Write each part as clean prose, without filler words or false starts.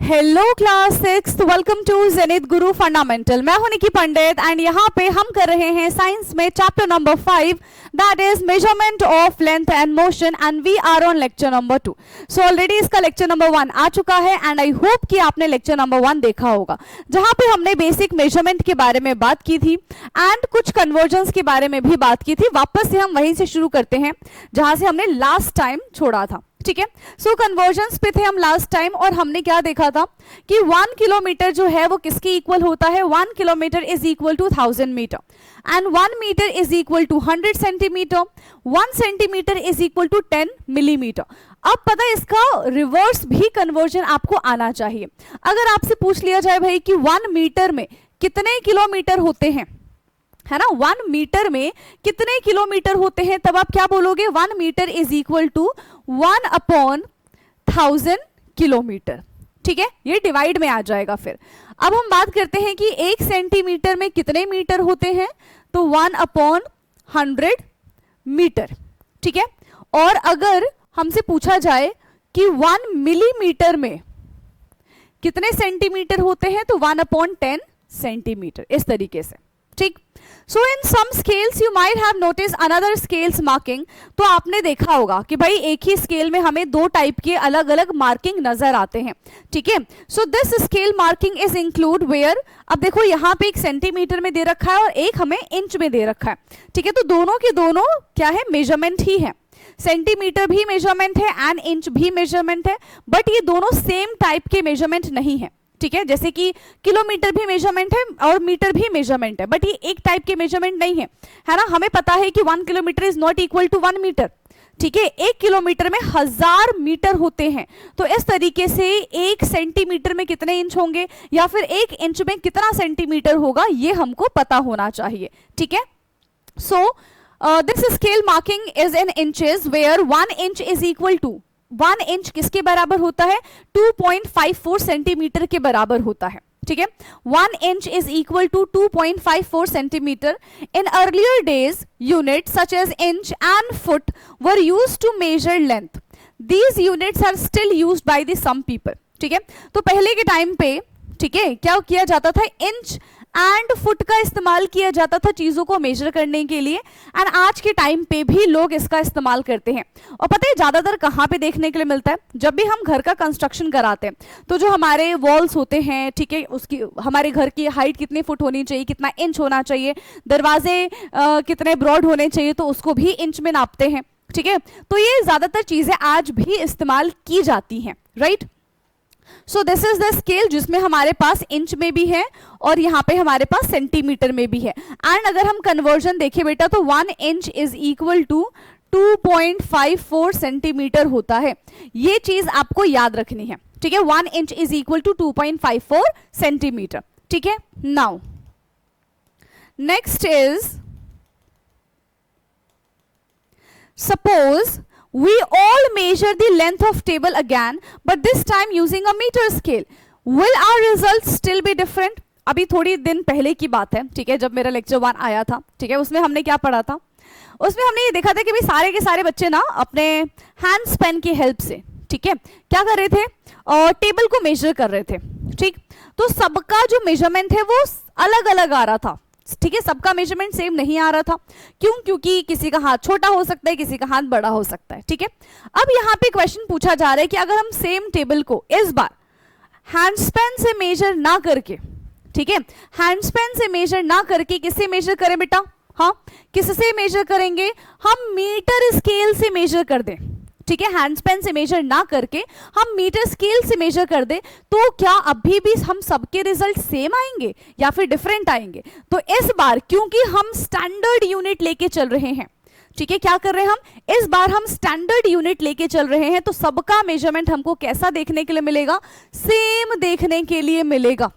Hello class 6, welcome to Zenith Guru fundamental. मैं हूं निकी पंडित and यहाँ पे हम कर रहे हैं साइंस में chapter number 5 that is measurement of length and motion and we are on lecture number 2। So already इसका लेक्चर नंबर 1 आ चुका है एंड आई होप कि आपने लेक्चर नंबर 1 देखा होगा, जहां पे हमने बेसिक मेजरमेंट के बारे में बात की थी एंड कुछ कन्वर्जन्स के बारे में भी बात की थी। वापस से हम वहीं से शुरू करते हैं जहां से हमने लास्ट टाइम छोड़ा था। ठीक है, सो कन्वर्जन्स पे थे हम लास्ट टाइम और हमने क्या देखा था कि 1 किलोमीटर जो है वो किसके इक्वल होता है। 1 kilometre is equal to 1000 metre and 1 metre is equal to 100 centimetre, 1 centimetre is equal to 10 millimetre. अब पता है इसका रिवर्स भी कन्वर्जन आपको आना चाहिए। अगर आपसे पूछ लिया जाए भाई कि 1 मीटर में कितने किलोमीटर होते हैं, है ना, 1 मीटर में कितने किलोमीटर होते हैं, तब आप क्या बोलोगे 1 metre is equal to 1/1000 kilometre. ठीक है, ये डिवाइड में आ जाएगा। फिर अब हम बात करते हैं कि 1 सेंटीमीटर में कितने मीटर होते हैं, तो 1/100 मीटर। ठीक है, और अगर हमसे पूछा जाए कि 1 मिलीमीटर में कितने सेंटीमीटर होते हैं, तो 1/10 सेंटीमीटर। इस तरीके से। ठीक, so in some scales you might have notice another scales marking. तो आपने देखा होगा कि भाई एक ही स्केल में हमें 2 टाइप के अलग अलग मार्किंग नजर आते हैं। ठीक है, so this scale marking is include where, अब देखो यहाँ पे एक सेंटीमीटर में दे रखा है और एक हमें इंच में दे रखा है। ठीक है, तो दोनों के दोनों क्या है, मेजरमेंट ही है। सेंटीमीटर भी मेजरमेंट है एंड इंच भी मेजरमेंट है, बट ये दोनों सेम टाइप के मेजरमेंट नहीं है। ठीक है, जैसे कि किलोमीटर भी मेजरमेंट है और मीटर भी मेजरमेंट है, बट ये एक टाइप के मेजरमेंट नहीं है, है ना। हमें पता है कि 1 kilometre is not equal to 1 metre. ठीक है, 1 किलोमीटर में 1000 मीटर होते हैं। तो इस तरीके से 1 सेंटीमीटर में कितने इंच होंगे या फिर 1 इंच में कितना सेंटीमीटर होगा, ये हमको पता होना चाहिए। ठीक है, so this scale marking is in inches where 1 inch is equal to 1 inch किसके बराबर होता है, 2.54 सेंटीमीटर के बराबर होता है। ठीक है, 1 inch is equal to 2.54 centimetre. In earlier days unit such as inch and foot were used to measure length. These units are still used by the some people. ठीक है, तो पहले के टाइम पे, ठीक है, क्या किया जाता था, इंच एंड फुट का इस्तेमाल किया जाता था चीजों को मेजर करने के लिए एंड आज के टाइम पे भी लोग इसका इस्तेमाल करते हैं। और पता है ज्यादातर कहाँ पे देखने के लिए मिलता है, जब भी हम घर का कंस्ट्रक्शन कराते हैं तो जो हमारे वॉल्स होते हैं, ठीक है, उसकी हमारे घर की हाइट कितनी फुट होनी चाहिए, कितना इंच होना चाहिए, दरवाजे कितने ब्रॉड होने चाहिए, तो उसको भी इंच में नापते हैं। ठीक है, तो ये ज्यादातर चीजें आज भी इस्तेमाल की जाती हैं, right. So this is the scale जिसमें हमारे पास इंच में भी है और यहाँ पे हमारे पास सेंटीमीटर में भी है। एंड अगर हम कन्वर्जन देखें बेटा, तो 1 inch is equal to 2.54 centimetre होता है। ये चीज आपको याद रखनी है। ठीक है, 1 inch is equal to 2.54 centimetre. ठीक है, now next is, suppose we all measure the length of table again, but this time using a meter scale. Will our results still be different? अभी थोड़ी दिन पहले की बात है, ठीक है, जब मेरा लेक्चर 1 आया था। ठीक है, उसमें हमने क्या पढ़ा था, उसमें हमने ये देखा था कि भाई सारे के सारे बच्चे ना अपने हैंड स्पेन की हेल्प से, ठीक है, क्या कर रहे थे, और टेबल को मेजर कर रहे थे। ठीक, तो सबका जो मेजरमेंट है वो अलग अलग आ रहा था। ठीक है, सबका मेजरमेंट सेम नहीं आ रहा था। क्यों? क्योंकि किसी का हाथ छोटा हो सकता है, किसी का हाथ बड़ा हो सकता है। ठीक है, अब यहाँ पे क्वेश्चन पूछा जा रहा है कि अगर हम सेम टेबल को इस बार हैंडस्पेन से मेजर ना करके, ठीक है, हैंडस्पेन से मेजर ना करके किससे मेजर करें बेटा, हाँ, किससे मेजर करेंगे, हम मीटर स्केल से मेजर कर दें। ठीक है, हैंडस्पेन से मेजर ना करके हम मीटर स्केल से मेजर कर दे, तो क्या अभी भी हम सबके रिजल्ट सेम आएंगे या फिर डिफरेंट आएंगे। तो इस बार क्योंकि हम स्टैंडर्ड यूनिट लेके चल रहे हैं, ठीक है, क्या कर रहे हैं हम, इस बार हम स्टैंडर्ड यूनिट लेके चल रहे हैं, तो सबका मेजरमेंट हमको कैसा देखने के लिए मिलेगा, सेम देखने के लिए मिलेगा।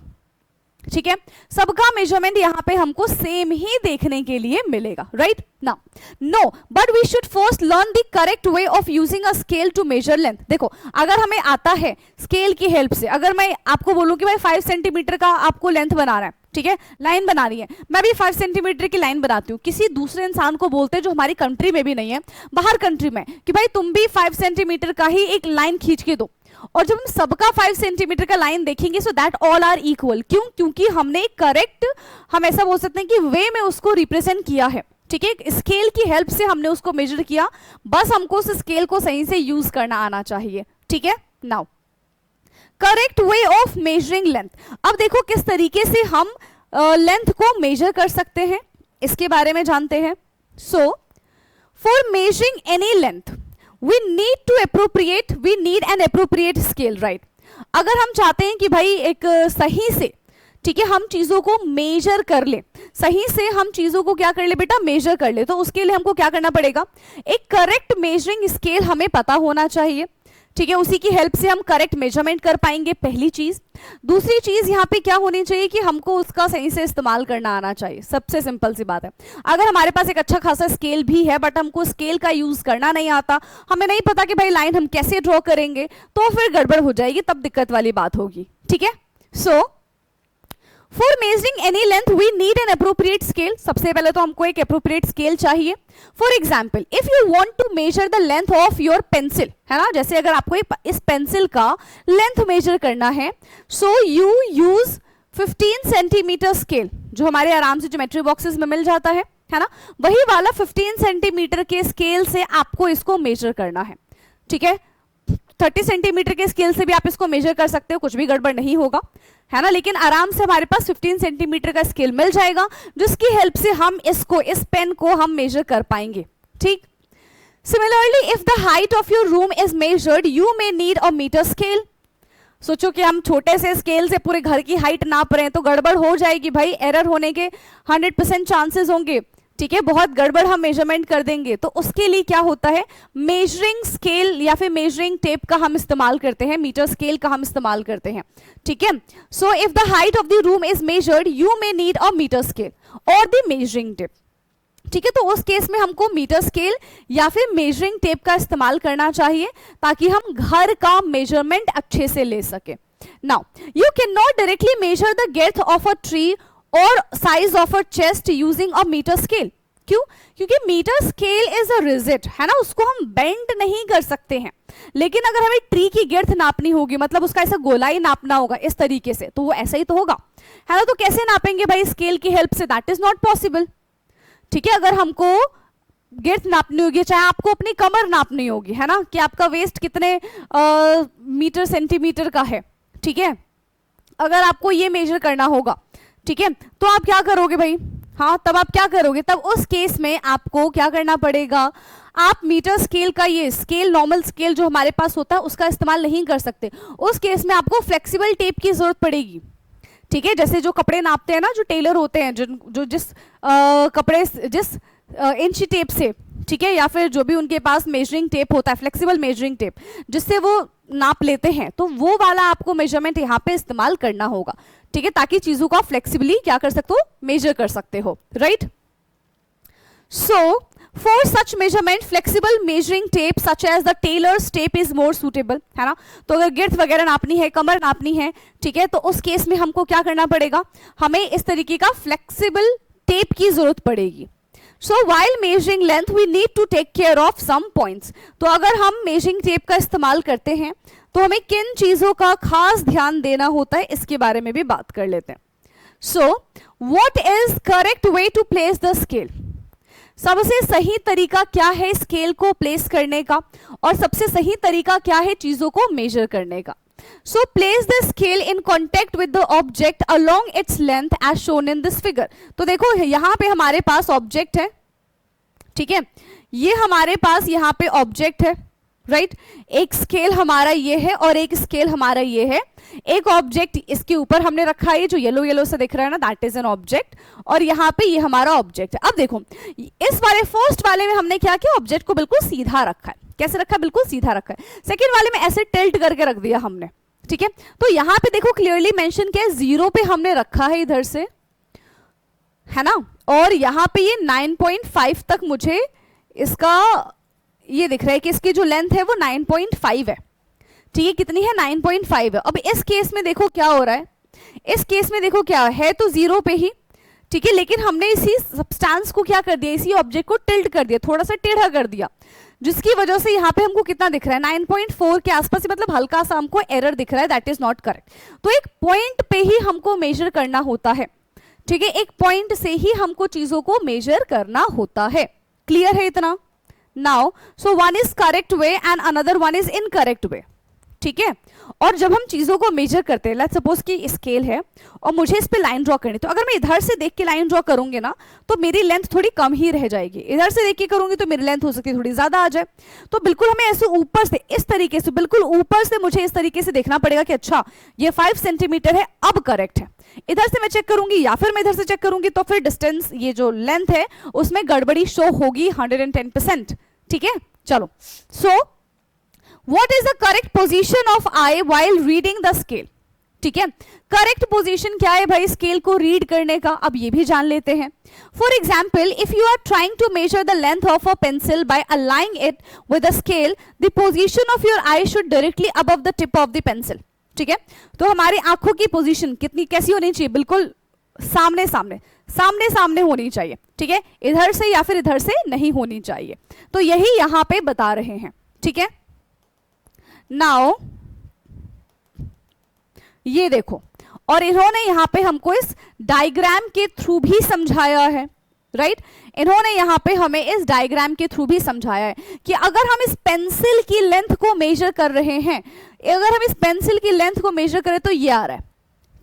ठीक है, सबका मेजरमेंट यहाँ पे हमको सेम ही देखने के लिए मिलेगा, राइट। ना no, but we should first learn the correct way of using a scale to measure length. देखो, अगर हमें आता है स्केल की हेल्प से, अगर मैं आपको बोलूं कि भाई 5 सेंटीमीटर का आपको लेंथ बनाना है, ठीक है, लाइन बना रही है, मैं भी 5 सेंटीमीटर की लाइन बनाती हूँ, किसी दूसरे इंसान को बोलते हैं जो हमारी कंट्री में भी नहीं है, बाहर कंट्री में, कि भाई तुम भी 5 सेंटीमीटर का ही एक लाइन खींच के दो, और जब हम सबका 5 सेंटीमीटर का लाइन देखेंगे so that all are equal. क्यों? क्योंकि हमने करेक्ट, हम ऐसा बोल सकते हैं कि वे में उसको रिप्रेजेंट किया है, ठीक है, स्केल की हेल्प से हमने उसको मेजर किया, बस हमको उस स्केल को सही से यूज करना आना चाहिए, ठीक है। Now correct way of measuring length, अब देखो किस तरीके से हम लेंथ को मेजर कर सकते हैं, इसके बारे में जानते हैं। So for measuring any length we need an appropriate scale, right. अगर हम चाहते हैं कि भाई एक सही से, ठीक है, हम चीजों को मेजर कर ले, सही से हम चीजों को क्या कर ले बेटा, मेजर कर ले, तो उसके लिए हमको क्या करना पड़ेगा, एक करेक्ट मेजरिंग स्केल हमें पता होना चाहिए, ठीक है, उसी की हेल्प से हम करेक्ट मेजरमेंट कर पाएंगे, पहली चीज। दूसरी चीज यहाँ पे क्या होनी चाहिए कि हमको उसका सही से इस्तेमाल करना आना चाहिए, सबसे सिंपल सी बात है। अगर हमारे पास एक अच्छा खासा स्केल भी है बट हमको स्केल का यूज करना नहीं आता, हमें नहीं पता कि भाई लाइन हम कैसे ड्रॉ करेंगे, तो फिर गड़बड़ हो जाएगी, तब दिक्कत वाली बात होगी, ठीक है। So for measuring any length we need an appropriate scale, सबसे पहले तो हमको एक अप्रोप्रिएट स्केल चाहिए। For example if you want to measure the length of your pencil, है ना, जैसे अगर आपको इस पेंसिल का लेंथ मेजर करना है, so you use 15 centimetre scale, जो हमारे आराम से ज्योमेट्री बॉक्सेस में मिल जाता है ना, वही वाला 15 सेंटीमीटर के स्केल से आपको इसको मेजर करना है, ठीक है। 30 सेंटीमीटर के स्केल से भी आप इसको मेजर कर सकते हो, कुछ भी गड़बड़ नहीं होगा, है ना, लेकिन आराम से हमारे पास 15 सेंटीमीटर का स्केल मिल जाएगा, जिसकी हेल्प से हम इसको, इस पेन को हम मेजर कर पाएंगे, ठीक। Similarly if the height of your room is measured you may need a metre scale. सोचो कि हम छोटे से स्केल से पूरे घर की हाइट नाप रहे हैं तो गड़बड़ हो जाएगी भाई, एरर होने के 100% चांसेस होंगे, ठीक है, बहुत गड़बड़ हम मेजरमेंट कर देंगे। तो उसके लिए क्या होता है, मेजरिंग स्केल या फिर मेजरिंग टेप का हम इस्तेमाल करते हैं, मीटर स्केल का हम इस्तेमाल करते हैं, ठीक है। So if the height of the room is measured you may need a metre scale और द मेजरिंग टेप, ठीक है। तो उस केस में हमको मीटर स्केल या फिर मेजरिंग टेप का इस्तेमाल करना चाहिए ताकि हम घर का मेजरमेंट अच्छे से ले सके। Now you can not directly measure the गेथ ऑफ अ ट्री और size of a chest using a metre scale. क्यों? क्योंकि metre scale is a rigid, है ना, उसको हम बेंड नहीं कर सकते हैं। लेकिन अगर हमें ट्री की गिर्थ नापनी होगी, मतलब उसका ऐसा गोलाई नापना होगा इस तरीके से, तो वो ऐसा ही तो होगा, है ना। तो कैसे नापेंगे भाई, स्केल की हेल्प से, दैट इज नॉट पॉसिबल, ठीक है। अगर हमको गिर्थ नापनी होगी, चाहे आपको अपनी कमर नापनी होगी, है ना, कि आपका वेस्ट कितने मीटर सेंटीमीटर का है, ठीक है, अगर आपको ये मेजर करना होगा, ठीक है, तो आप क्या करोगे भाई, हाँ, तब आप क्या करोगे, तब उस केस में आपको क्या करना पड़ेगा, आप मीटर स्केल का, ये स्केल नॉर्मल स्केल जो हमारे पास होता है उसका इस्तेमाल नहीं कर सकते। उस केस में आपको फ्लेक्सिबल टेप की जरूरत पड़ेगी, ठीक है। जैसे जो कपड़े नापते हैं ना, जो टेलर होते हैं, जो जिस कपड़े जिस इंच टेप से, ठीक है, या फिर जो भी उनके पास मेजरिंग टेप होता है, फ्लेक्सिबल मेजरिंग टेप, जिससे वो नाप लेते हैं, तो वो वाला आपको मेजरमेंट यहाँ पे इस्तेमाल करना होगा, ठीक है, ताकि चीजों को फ्लेक्सिबली क्या कर सकते हो, मेजर कर सकते हो, right. So for such measurement flexible measuring tape such as the tailor's tape is more suitable, है ना। तो अगर गिर्थ वगैरह नापनी है, कमर नापनी है, ठीक है, तो उस केस में हमको क्या करना पड़ेगा, हमें इस तरीके का फ्लेक्सिबल टेप की जरूरत पड़ेगी। So while measuring length we need to take care of some points. तो अगर हम मेजरिंग टेप का इस्तेमाल करते हैं तो हमें किन चीजों का खास ध्यान देना होता है, इसके बारे में भी बात कर लेते हैं। So what is correct way to place the scale, सबसे सही तरीका क्या है स्केल को प्लेस करने का, और सबसे सही तरीका क्या है चीजों को मेजर करने का। So place the scale in contact with the object along its length as shown in this figure. तो देखो यहाँ पे हमारे पास ऑब्जेक्ट है, ठीक है, ये हमारे पास यहाँ पे ऑब्जेक्ट है, राइट, एक स्केल हमारा ये है और एक स्केल हमारा ये है। एक ऑब्जेक्ट इसके ऊपर हमने रखा है, जो येलो येलो से दिख रहा है ना, दैट इज एन ऑब्जेक्ट, और यहाँ पे ये हमारा ऑब्जेक्ट है। अब देखो इस वाले फर्स्ट वाले में हमने क्या किया, ऑब्जेक्ट को बिल्कुल सीधा रखा है, कैसे रखा है, बिल्कुल सीधा रखा है। सेकेंड वाले में ऐसे टिल्ट करके रख दिया हमने, ठीक है। तो यहाँ पे देखो क्लियरली मेंशन किया है, 0 पे हमने रखा है इधर से, है ना, और यहाँ पे ये 9.5 तक मुझे इसका ये दिख रहा है कि इसकी जो लेंथ है वो 9.5 है, ठीक है, कितनी है, 9.5 है। अब इस केस में देखो क्या हो रहा है, इस केस में देखो क्या है, तो 0 पे ही, ठीक है, लेकिन हमने इसी सब्सटेंस को क्या कर दिया, इसी ऑब्जेक्ट को टिल्ट कर दिया, थोड़ा सा टेढ़ा कर दिया, जिसकी वजह से यहाँ पे हमको कितना दिख रहा है 9.4 के आसपास, मतलब हल्का सा हमको एरर दिख रहा है, दैट इज नॉट करेक्ट। तो एक पॉइंट पे ही हमको मेजर करना होता है, ठीक है, एक पॉइंट से ही हमको चीजों को मेजर करना होता है। क्लियर है इतना? Now so one is correct way and another one is incorrect way, ठीक है। और जब हम चीजों को मेजर करते हैं, लेट्स सपोज कि स्केल है और मुझे इस पे लाइन ड्रॉ करनी, तो अगर मैं इधर से देख के लाइन ड्रॉ करूंगी ना तो मेरी लेंथ थोड़ी कम ही रह जाएगी, इधर से देख के करूंगी तो मेरी लेंथ हो सकती है थोड़ी ज्यादा आ जाए। तो बिल्कुल हमें ऐसे ऊपर से, इस तरीके से, बिल्कुल ऊपर से मुझे इस तरीके से देखना पड़ेगा कि अच्छा ये 5 सेंटीमीटर है, अब करेक्ट है। इधर से मैं चेक करूंगी या फिर मैं इधर से चेक करूंगी तो फिर डिस्टेंस, ये जो लेंथ है उसमें गड़बड़ी शो होगी 110%, ठीक है। चलो, सो what is the correct position of eye while reading the scale? ठीक है, करेक्ट पोजीशन क्या है भाई स्केल को रीड करने का, अब ये भी जान लेते हैं। For example, if you are trying to measure the length of a pencil by aligning it with a scale, the position of your eye should directly above the tip of the pencil, ठीक है। तो हमारी आंखों की position कितनी, कैसी होनी चाहिए? बिल्कुल सामने सामने, सामने सामने होनी चाहिए, ठीक है, इधर से या फिर इधर से नहीं होनी चाहिए। तो यही यहां पे बता रहे हैं, ठीक है। नाउ ये देखो, और इन्होंने यहां पे हमको इस डायग्राम के थ्रू भी समझाया है, राइट। इन्होंने यहां पे हमें इस डायग्राम के थ्रू भी समझाया है कि अगर हम इस पेंसिल की लेंथ को मेजर कर रहे हैं, अगर हम इस पेंसिल की लेंथ को मेजर करें तो ये आ रहा है,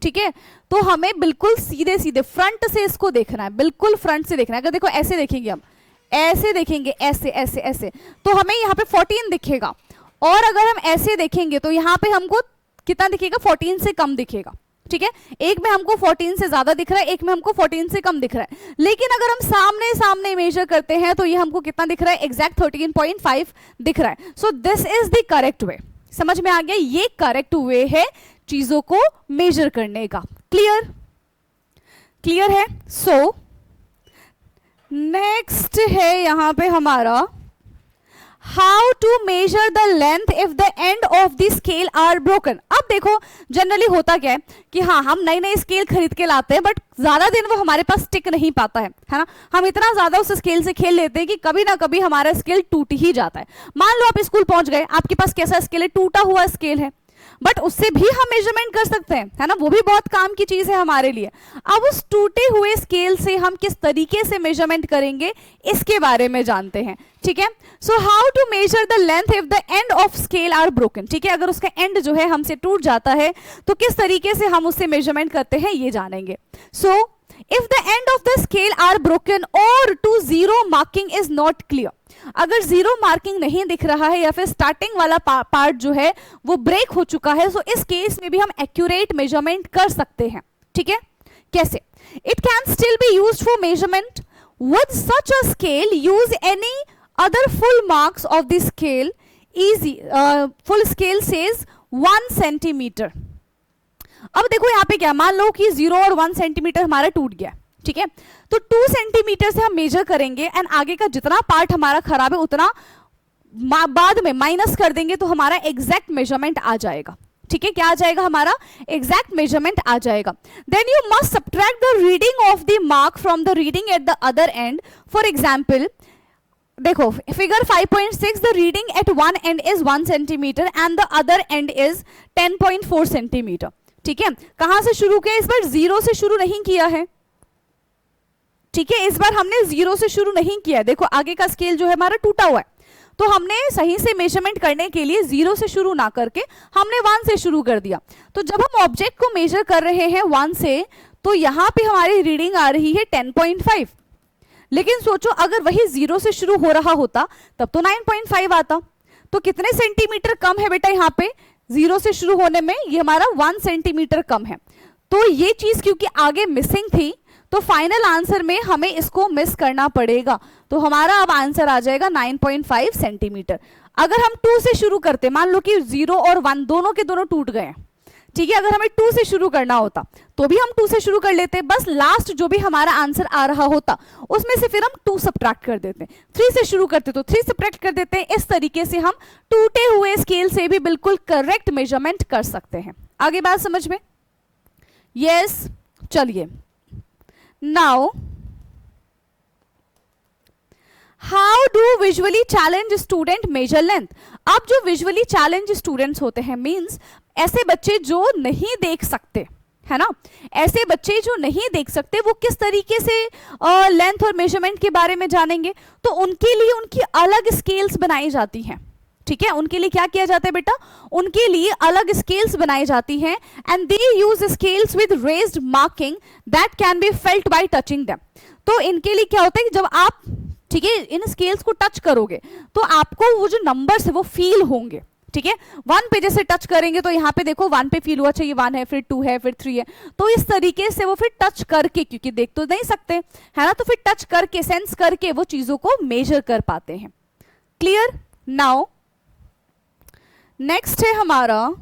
ठीक है। तो हमें बिल्कुल सीधे सीधे फ्रंट से इसको देखना है, बिल्कुल फ्रंट से देखना है। अगर देखो ऐसे देखेंगे, हम ऐसे देखेंगे, ऐसे ऐसे ऐसे, तो हमें यहाँ पे 14 दिखेगा, और अगर हम ऐसे देखेंगे तो यहाँ पे हमको कितना दिखेगा? 14 से कम दिखेगा, ठीक है। एक में हमको 14 से ज्यादा दिख रहा है, एक में हमको 14 से कम दिख रहा है। लेकिन अगर हम सामने सामने मेजर करते हैं तो ये हमको कितना दिख रहा है? एग्जैक्ट 13.5 दिख रहा है। So this is the correct वे। समझ में आ गया? ये करेक्ट वे है चीजों को मेजर करने का। क्लियर? क्लियर है? सो नेक्स्ट है यहां पे हमारा how to measure the length if the end of the scale are broken. अब देखो जनरली होता क्या है कि हाँ, हम नई नई स्केल खरीद के लाते हैं, बट ज्यादा दिन वो हमारे पास टिक नहीं पाता है ना। हम इतना ज्यादा उस स्केल से खेल लेते हैं कि कभी ना कभी हमारा स्केल टूट ही जाता है। मान लो आप स्कूल पहुंच गए, आपके पास कैसा स्केल है? टूटा हुआ स्केल है, बट उससे भी हम मेजरमेंट कर सकते हैं, है ना, वो भी बहुत काम की चीज है हमारे लिए। अब उस टूटे हुए स्केल से हम किस तरीके से मेजरमेंट करेंगे इसके बारे में जानते हैं, ठीक है। So how to measure the length if the end of scale are broken, ठीक है। अगर उसका एंड जो है हमसे टूट जाता है तो किस तरीके से हम उससे मेजरमेंट करते हैं ये जानेंगे। So if the end of the scale are broken or to zero marking is not clear, अगर जीरो मार्किंग नहीं दिख रहा है या फिर स्टार्टिंग वाला पार्ट जो है वो ब्रेक हो चुका है, सो इस केस में भी हम एक्यूरेट मेजरमेंट कर सकते हैं, ठीक है। कैसे? It can still be used for measurement with such a scale, use any other full marks of the scale, easy full scale says 1 centimetre. अब देखो यहाँ पे क्या, मान लो कि 0 और 1 सेंटीमीटर हमारा टूट गया, ठीक है। तो 2 सेंटीमीटर से हम मेजर करेंगे एंड आगे का जितना पार्ट हमारा खराब है उतना बाद में माइनस कर देंगे तो हमारा एग्जैक्ट मेजरमेंट आ जाएगा, ठीक है। क्या आ जाएगा? हमारा एग्जैक्ट मेजरमेंट आ जाएगा। Then you must subtract the reading of the mark from the reading at the other end. For example देखो figure 5.6, the reading at one end is 1 centimetre and the other end is 10.4 centimetre, ठीक है। कहां से शुरू किया? इस बार 0 से शुरू नहीं किया है, ठीक है। इस बार हमने 0 से शुरू नहीं किया। देखो आगे का स्केल जो है हमारा टूटा हुआ है, तो हमने सही से मेजरमेंट करने के लिए 0 से शुरू ना करके हमने 1 से शुरू कर दिया। तो जब हम ऑब्जेक्ट को मेजर कर रहे हैं 1 से, तो यहां पे हमारी रीडिंग आ रही है 10.5। लेकिन सोचो अगर वही 0 से शुरू हो रहा होता तब तो 9.5 आता। तो कितने सेंटीमीटर कम है बेटा यहाँ पे 0 से शुरू होने में? ये हमारा 1 सेंटीमीटर कम है। तो ये चीज क्योंकि आगे मिसिंग थी तो फाइनल आंसर में हमें इसको मिस करना पड़ेगा। तो हमारा अब आंसर आ जाएगा 9.5 सेंटीमीटर। अगर हम 2 से शुरू करते, मान लो कि 0 और 1 दोनों के दोनों टूट गए, ठीक है। अगर हमें 2 से शुरू करना होता तो भी हम 2 से शुरू कर लेते, बस लास्ट जो भी हमारा आंसर आ रहा होता उसमें से फिर हम 2 सब्ट्रैक्ट कर देते। 3 से शुरू करते तो 3 सब्ट्रैक्ट कर देते। इस तरीके से हम टूटे हुए स्केल से भी बिल्कुल करेक्ट मेजरमेंट कर सकते हैं। आगे बात समझ में? यस, चलिए। Now how do visually challenge student major length? अब जो विजुअली चैलेंज स्टूडेंट्स होते हैं, मीन्स ऐसे बच्चे जो नहीं देख सकते, है ना, ऐसे बच्चे जो नहीं देख सकते वो किस तरीके से लेंथ और मेजरमेंट के बारे में जानेंगे? तो उनके लिए उनकी अलग स्केल्स बनाई जाती हैं, ठीक है, उनके लिए क्या किया जाता है बेटा, उनके लिए अलग स्केल्स बनाई जाती हैं, and they use scales with raised marking that can be felt by touching them. तो इनके लिए क्या होता है कि जब आप, ठीक है, इन स्केल्स को टच करोगे तो आपको वो जो नंबर्स है वो फील होंगे, ठीक है। 1 पे जैसे टच करेंगे तो यहाँ पे देखो 1 पे फील हुआ, अच्छा ये 1 है, फिर 2 है, फिर 3 है, तो इस तरीके से वो फिर टच करके, क्योंकि देख तो नहीं सकते, है ना, तो फिर टच करके, सेंस करके वो चीजों को मेजर कर पाते हैं। क्लियर? नाउ नेक्स्ट है हमारा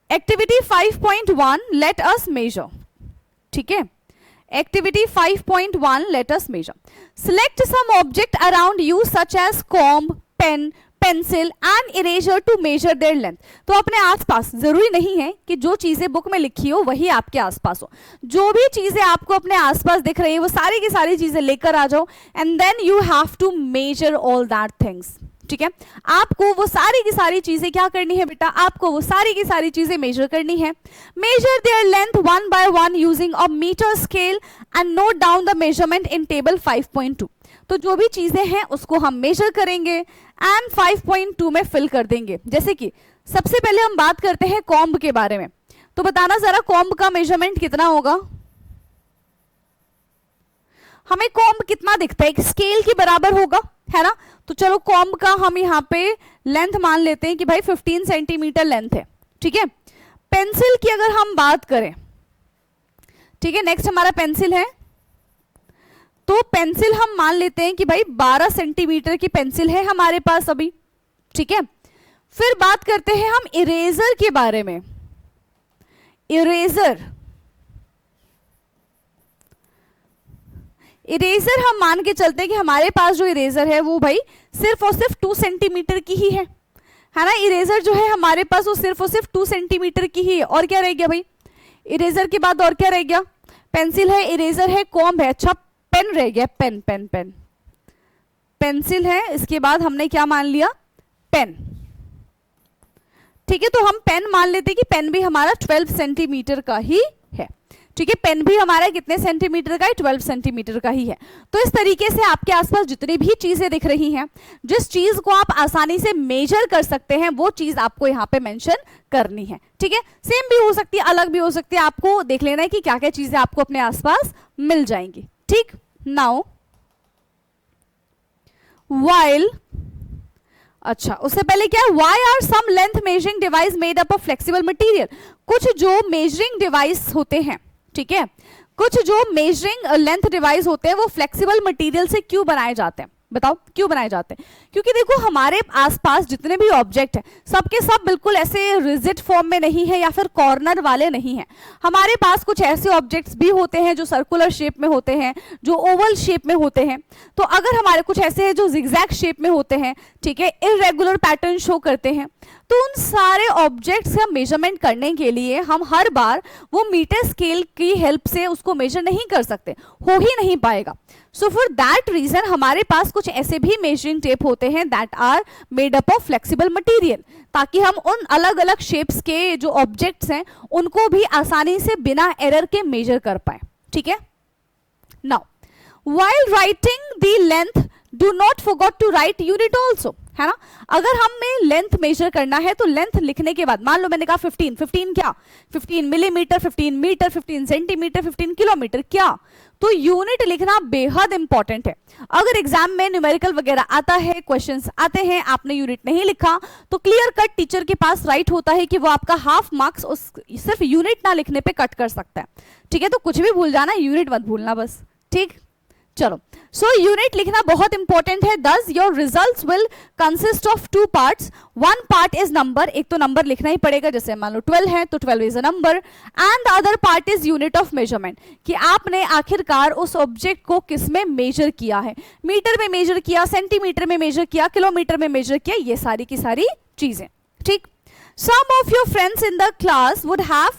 एक्टिविटी 5.1 लेट अस मेजर, ठीक है। Activity 5.1 let us measure. Select some object around you such as comb, pen, pencil and eraser to measure their length. तो अपने आसपास, जरूरी नहीं है कि जो चीजें बुक में लिखी हो वही आपके आसपास हो, जो भी चीजें आपको अपने आसपास दिख रही है वो सारी की सारी चीजें लेकर आ जाओ, and then you have to measure all that things, ठीक है। आपको वो सारी की सारी चीजें क्या करनी है बेटा, आपको वो सारी की सारी चीजें मेजर करनी है। Measure their length 1 by 1 using a metre scale and note down the measurement in table 5.2। तो जो भी चीजें हैं उसको हम मेजर करेंगे एंड 5.2 में फिल कर देंगे। जैसे कि सबसे पहले हम बात करते हैं कॉम्ब के बारे में, तो बताना जरा कॉम्ब का मेजरमेंट कितना होगा? हमें कॉम्ब कितना दिखता है, एक स्केल के बराबर होगा, है ना। तो चलो कॉम्ब का हम यहाँ पे लेंथ मान लेते हैं कि भाई 15 सेंटीमीटर लेंथ है, ठीक है। पेंसिल की अगर हम बात करें, ठीक है, नेक्स्ट हमारा पेंसिल है, तो पेंसिल हम मान लेते हैं कि भाई 12 सेंटीमीटर की पेंसिल है हमारे पास अभी, ठीक है। फिर बात करते हैं हम इरेजर के बारे में। इरेजर हम मान के चलते हैं कि हमारे पास जो इरेजर है वो भाई सिर्फ और सिर्फ 2 सेंटीमीटर की ही है ना। इरेजर जो है हमारे पास वो सिर्फ और सिर्फ 2 सेंटीमीटर की ही है। और क्या रह गया भाई, इरेजर के बाद और क्या रह गया? पेंसिल है, इरेजर है, कॉम्ब है, अच्छा पेन रह गया, पेन पेन पेन पेंसिल है, इसके बाद हमने क्या मान लिया, पेन, ठीक है। तो हम पेन मान लेते हैं कि पेन भी हमारा 12 सेंटीमीटर का ही है, ठीक है। पेन भी हमारा कितने सेंटीमीटर का है, 12 सेंटीमीटर का ही है। तो इस तरीके से आपके आसपास जितनी भी चीजें दिख रही हैं, जिस चीज को आप आसानी से मेजर कर सकते हैं वो चीज आपको यहाँ पे मेंशन करनी है, ठीक है। सेम भी हो सकती है, अलग भी हो सकती है, आपको देख लेना है कि क्या क्या चीजें आपको अपने आसपास मिल जाएंगी, ठीक। नाउ वाइल, अच्छा उससे पहले क्या है, why are some length measuring device made up of flexible material. कुछ जो मेजरिंग डिवाइस होते हैं, ठीक है, कुछ जो मेजरिंग लेंथ डिवाइस होते हैं वो फ्लेक्सिबल मटेरियल से क्यों बनाए जाते हैं? बताओ क्यों बनाए जाते हैं? क्योंकि देखो हमारे आसपास जितने भी ऑब्जेक्ट हैं सबके सब बिल्कुल ऐसे रिजिड फॉर्म में नहीं है या फिर कॉर्नर वाले नहीं हैं। हमारे पास कुछ ऐसे ऑब्जेक्ट्स भी होते हैं जो सर्कुलर शेप में होते हैं, जो ओवल शेप में होते हैं। तो अगर हमारे कुछ ऐसे हैं जो जिगजैग शेप में होते हैं, ठीक है, इर्रेगुलर पैटर्न शो करते हैं, तो उन सारे ऑब्जेक्ट्स का मेजरमेंट करने के लिए हम हर बार वो मीटर स्केल की हेल्प से उसको मेजर नहीं कर सकते, हो ही नहीं पाएगा। सो फॉर दैट रीजन हमारे पास कुछ ऐसे भी मेजरिंग टेप होते हैं that are made up of flexible material, ताकि हम उन अलग अलग शेप्स के जो ऑब्जेक्ट्स हैं उनको भी आसानी से बिना एरर के मेजर कर पाए, ठीक है। Now while writing the length do not forget to write unit also, है ना। अगर हमें लेंथ मेजर करना है तो लेंथ लिखने के बाद, मान लो मैंने कहा 15 क्या, 15 मिलीमीटर, 15 मीटर, 15 सेंटीमीटर, 15 किलोमीटर, क्या, तो यूनिट लिखना बेहद इंपॉर्टेंट है। अगर एग्जाम में न्यूमेरिकल वगैरह आता है, क्वेश्चंस आते हैं, आपने यूनिट नहीं लिखा तो क्लियर कट टीचर के पास राइट होता है कि वो आपका हाफ मार्क्स उस सिर्फ यूनिट ना लिखने पे कट कर सकता है, ठीक है। तो कुछ भी भूल जाना, यूनिट मत भूलना बस, ठीक। चलो, सो यूनिट लिखना बहुत इंपॉर्टेंट है। दस your results will consist of 2 parts. 1 part is number, एक तो नंबर लिखना ही पड़ेगा, जैसे मान लो 12 है तो 12 is a number, and the other part is unit of measurement, कि आपने आखिरकार उस ऑब्जेक्ट को किस में मेजर किया है, मीटर में मेजर किया, सेंटीमीटर में मेजर किया, किलोमीटर में मेजर किया, ये सारी की सारी चीजें, ठीक। Some of your friends in the class would have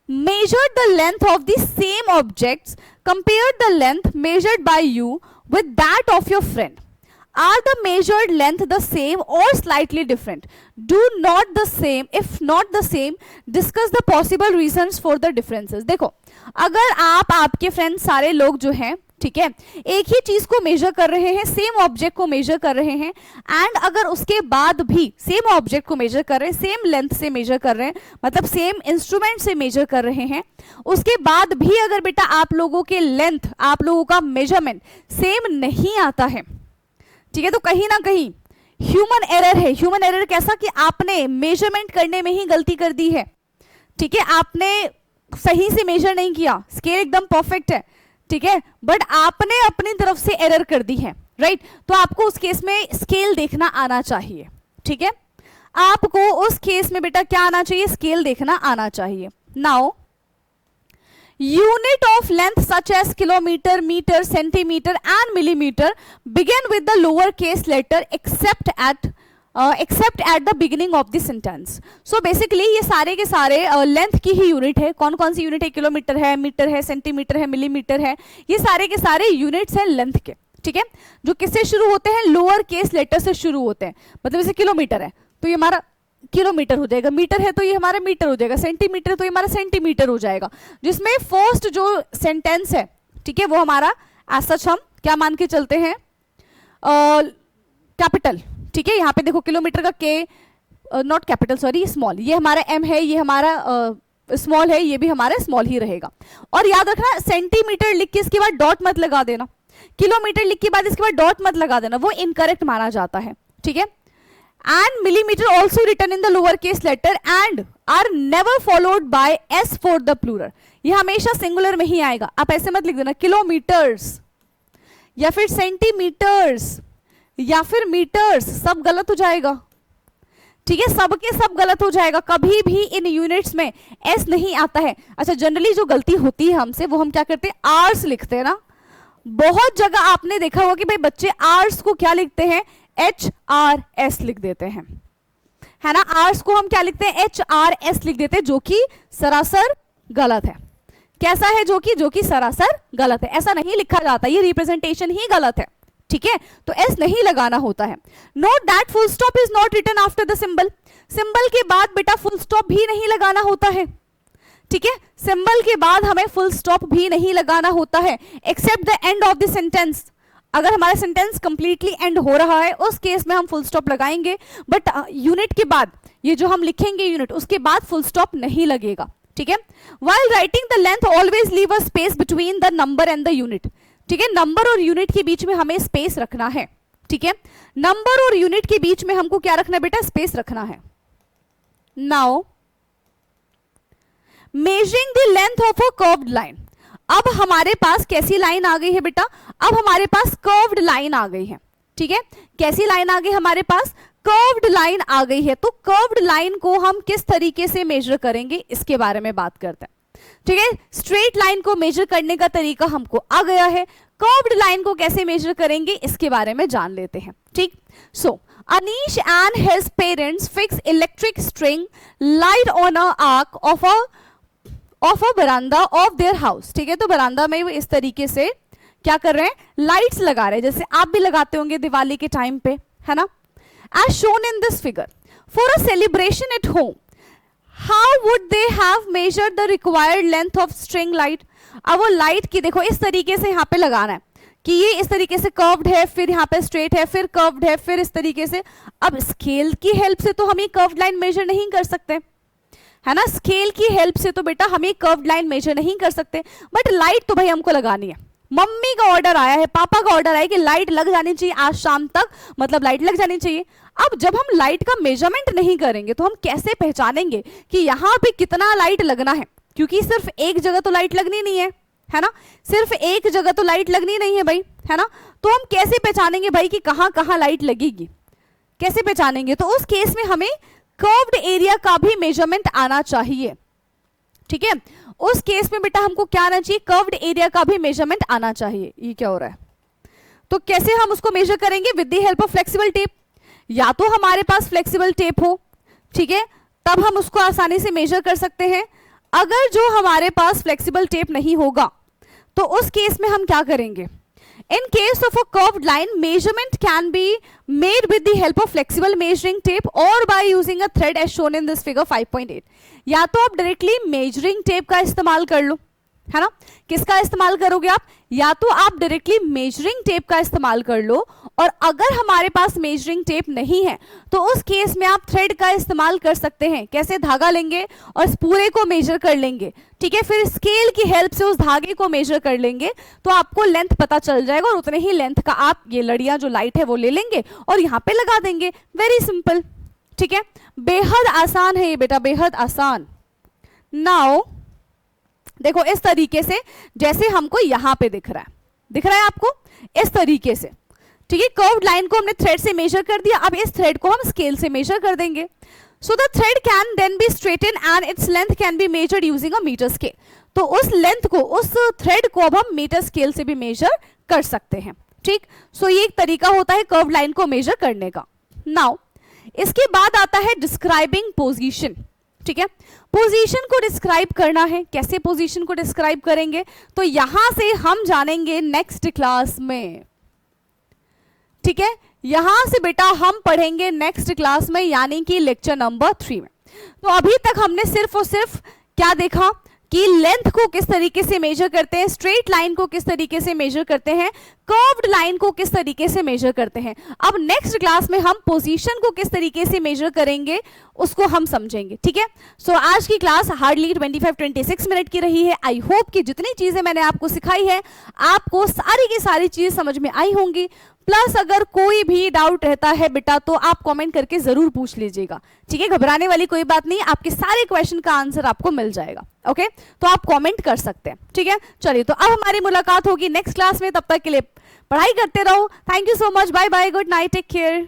measured the length of the same objects, compared the length measured by you with that of your friend. Are the measured length the same or slightly different? Do not the same, if not the same, discuss the possible reasons for the differences. देखो, अगर आप आपके friend सारे लोग जो हैं, ठीक है, एक ही चीज को मेजर कर रहे हैं, सेम ऑब्जेक्ट को मेजर कर रहे हैं, एंड अगर उसके बाद भी सेम ऑब्जेक्ट को मेजर कर रहे हैं, सेम लेंथ से मेजर कर रहे हैं, मतलब सेम इंस्ट्रूमेंट से मेजर कर रहे हैं, उसके बाद भी अगर बेटा आप लोगों के लेंथ, आप लोगों का मेजरमेंट सेम नहीं आता है, ठीक है, तो कहीं ना कहीं ह्यूमन एरर है. ह्यूमन एरर कैसा कि आपने मेजरमेंट करने में ही गलती कर दी है, ठीक है, आपने सही से मेजर नहीं किया, स्केल एकदम परफेक्ट है, ठीक है, बट आपने अपनी तरफ से एरर कर दी है, राइट. तो आपको उस केस में स्केल देखना आना चाहिए, ठीक है, आपको उस केस में बेटा क्या आना चाहिए, स्केल देखना आना चाहिए. Now unit of length such as kilometer, meter, centimeter and millimeter begin with the lower case letter except at the beginning of the sentence. So basically ये सारे के सारे लेंथ की ही यूनिट है. कौन कौन सी यूनिट है? किलोमीटर है, मीटर है, सेंटीमीटर है, मिलीमीटर है. ये सारे के सारे यूनिट्स हैं लेंथ के, ठीक है, जो किससे शुरू होते हैं, लोअर केस लेटर से शुरू होते हैं. मतलब जैसे किलोमीटर है तो ये हमारा किलोमीटर हो जाएगा, मीटर है तो ये हमारा मीटर हो जाएगा, सेंटीमीटर तो ये हमारा सेंटीमीटर हो जाएगा. जिसमें फर्स्ट जो सेंटेंस है, ठीक है, वो हमारा एज सच हम क्या मान के चलते हैं, कैपिटल, ठीक है. यहाँ पे देखो किलोमीटर का के, नॉट कैपिटल सॉरी, स्मॉल, ये हमारा एम है, ये हमारा स्मॉल है, ये भी हमारा स्मॉल ही रहेगा. और याद रखना सेंटीमीटर लिख के इसके बाद डॉट मत लगा देना, किलोमीटर लिख के बाद इसके बाद डॉट मत लगा देना, वो इनकरेक्ट माना जाता है, ठीक है. And millimeter also written in the lowercase letter and are never followed by s for the plural. ये हमेशा सिंगुलर में ही आएगा. आप ऐसे मत लिख देना किलोमीटर्स या फिर सेंटीमीटर्स या फिर मीटर्स, सब गलत हो जाएगा, ठीक है, सबके सब गलत हो जाएगा. कभी भी इन यूनिट्स में एस नहीं आता है. अच्छा, जनरली जो गलती होती है हमसे, वो हम क्या करते हैं, आर्स लिखते हैं ना. बहुत जगह आपने देखा होगा कि भाई बच्चे आर्स को क्या लिखते हैं, HRS लिख देते हैं, है ना. आर्स को हम क्या लिखते हैं, HRS लिख देते हैं, जो कि सरासर गलत है. कैसा है, जो कि सरासर गलत है. ऐसा नहीं लिखा जाता, ये रिप्रेजेंटेशन ही गलत है, ठीक है, तो एस नहीं लगाना होता है. Note that full stop is not written after the symbol. Symbol के बाद बेटा फुल स्टॉप भी नहीं लगाना होता है, ठीक है, सिंबल के बाद हमें फुल स्टॉप भी नहीं लगाना होता है, except the end of the sentence. अगर हमारा सेंटेंस कंप्लीटली एंड हो रहा है, उस केस में हम फुल स्टॉप लगाएंगे, बट यूनिट के बाद ये जो हम लिखेंगे यूनिट, उसके बाद फुल स्टॉप नहीं लगेगा, ठीक है. while writing the length always leave a space between the number and the unit. ठीक है, नंबर और यूनिट के बीच में हमें स्पेस रखना है, ठीक है, नंबर और यूनिट के बीच में हमको क्या रखना है बेटा, स्पेस रखना है. Now measuring the length of a curved line. अब हमारे पास कैसी लाइन आ गई है बेटा, अब हमारे पास कर्व्ड लाइन आ गई है, ठीक है. कैसी लाइन आ गई हमारे पास, कर्व्ड लाइन आ गई है. तो कर्व्ड लाइन को हम किस तरीके से मेजर करेंगे, इसके बारे में बात करते हैं, ठीक है. स्ट्रेट लाइन को मेजर करने का तरीका हमको आ गया है, कर्व्ड लाइन को कैसे मेजर करेंगे इसके बारे में जान लेते हैं, ठीक. So Anish and his parents fix electric string light on a arc of a बरामदा ऑफ देयर हाउस. ठीक है, तो बरामदा में वो इस तरीके से क्या कर रहे हैं, लाइट्स लगा रहे हैं, जैसे आप भी लगाते होंगे दिवाली के टाइम पे, है ना. As shown in this figure, for a celebration at home, how would they have measured the required length of string light. अब वो लाइट की देखो इस तरीके से यहाँ पे लगाना है कि ये इस तरीके से कर्व्ड है, फिर यहाँ पे स्ट्रेट है, फिर कर्व्ड है, फिर इस तरीके से. अब स्केल की हेल्प से तो हम ये कर्व्ड लाइन मेजर नहीं कर सकते, है ना. स्केल की हेल्प से तो बेटा हम ये कर्व्ड लाइन मेजर नहीं कर सकते, बट लाइट तो भाई हमको लगानी है. मम्मी का ऑर्डर आया है, पापा का ऑर्डर आया है कि लाइट लग जानी चाहिए आज शाम तक, मतलब लाइट लग जानी चाहिए. अब जब हम लाइट का मेजरमेंट नहीं करेंगे तो हम कैसे पहचानेंगे कि यहाँ पे कितना लाइट लगना है, क्योंकि सिर्फ एक जगह तो लाइट लगनी नहीं है ना, सिर्फ एक जगह तो लाइट लगनी नहीं है भाई, है ना. तो हम कैसे पहचानेंगे भाई कि कहाँ कहाँ लाइट लगेगी, कैसे पहचानेंगे. तो उस केस में हमें कर्व्ड एरिया का भी मेजरमेंट आना चाहिए, ठीक है. उस केस में बेटा हमको क्या आना चाहिए, कर्व्ड एरिया का भी मेजरमेंट आना चाहिए. ये क्या हो रहा है, तो कैसे हम उसको मेजर करेंगे, with the help of flexible tape. या तो हमारे पास फ्लेक्सिबल टेप हो, ठीक है, तब हम उसको आसानी से मेजर कर सकते हैं. अगर जो हमारे पास फ्लेक्सिबल टेप नहीं होगा तो उस केस में हम क्या करेंगे? In case of a curved line, measurement can be made with the help of flexible measuring tape or by using a thread as shown in this figure 5.8. या तो आप डायरेक्टली मेजरिंग टेप का इस्तेमाल कर लो, है ना? किसका इस्तेमाल करोगे आप? या तो आप डायरेक्टली मेजरिंग टेप का इस्तेमाल कर लो, और अगर हमारे पास मेजरिंग टेप नहीं है तो उस केस में आप थ्रेड का इस्तेमाल कर सकते हैं। कैसे? धागा लेंगे और इस पूरे को मेजर कर लेंगे, ठीक है, फिर स्केल की हेल्प से उस धागे को मेजर कर लेंगे तो आपको लेंथ पता चल जाएगा, और उतने ही लेंथ का आप ये लड़ियां जो लाइट है वो ले लेंगे और यहाँ पे लगा देंगे। वेरी सिंपल, ठीक है, बेहद आसान है ये बेटा, बेहद आसान। नाउ देखो इस तरीके से, जैसे हमको यहां पे दिख रहा है आपको इस तरीके से, ठीक है। कर्व्ड लाइन को हमने थ्रेड से मेजर कर दिया, अब इस थ्रेड को हम स्केल से मेजर कर देंगे। So the thread can then be straighten and its length can be measured using a metre scale. तो उस लेंथ को, उस थ्रेड को अब हम मीटर स्केल से भी मेजर कर सकते हैं, ठीक। सो ये एक तरीका होता है कर्व्ड लाइन को मेजर करने का। नाउ इसके बाद आता है डिस्क्राइबिंग पोजीशन, ठीक है। पोजीशन को डिस्क्राइब करना है, कैसे पोजीशन को डिस्क्राइब करेंगे? तो यहां से हम जानेंगे नेक्स्ट क्लास में, ठीक है। यहां से बेटा हम पढ़ेंगे नेक्स्ट क्लास में, यानी कि लेक्चर नंबर 3 में। तो अभी तक हमने सिर्फ और सिर्फ क्या देखा कि लेंथ को किस तरीके से मेजर करते हैं, स्ट्रेट लाइन को किस तरीके से मेजर करते हैं, कर्व्ड लाइन को किस तरीके से मेजर करते हैं। अब नेक्स्ट क्लास में हम पोजीशन को किस तरीके से मेजर करेंगे उसको हम समझेंगे, ठीक है। सो आज की क्लास हार्डली 25-26 मिनट की रही है। आई होप कि जितनी चीजें मैंने आपको सिखाई है आपको सारी की सारी चीज समझ में आई होंगी। प्लस अगर कोई भी डाउट रहता है बेटा तो आप कमेंट करके जरूर पूछ लीजिएगा, ठीक है। घबराने वाली कोई बात नहीं, आपके सारे क्वेश्चन का आंसर आपको मिल जाएगा, ओके। तो आप कमेंट कर सकते हैं, ठीक है। चलिए, तो अब हमारी मुलाकात होगी नेक्स्ट क्लास में, तब तक के लिए पढ़ाई करते रहो। Thank you so much, bye bye, good night, take care.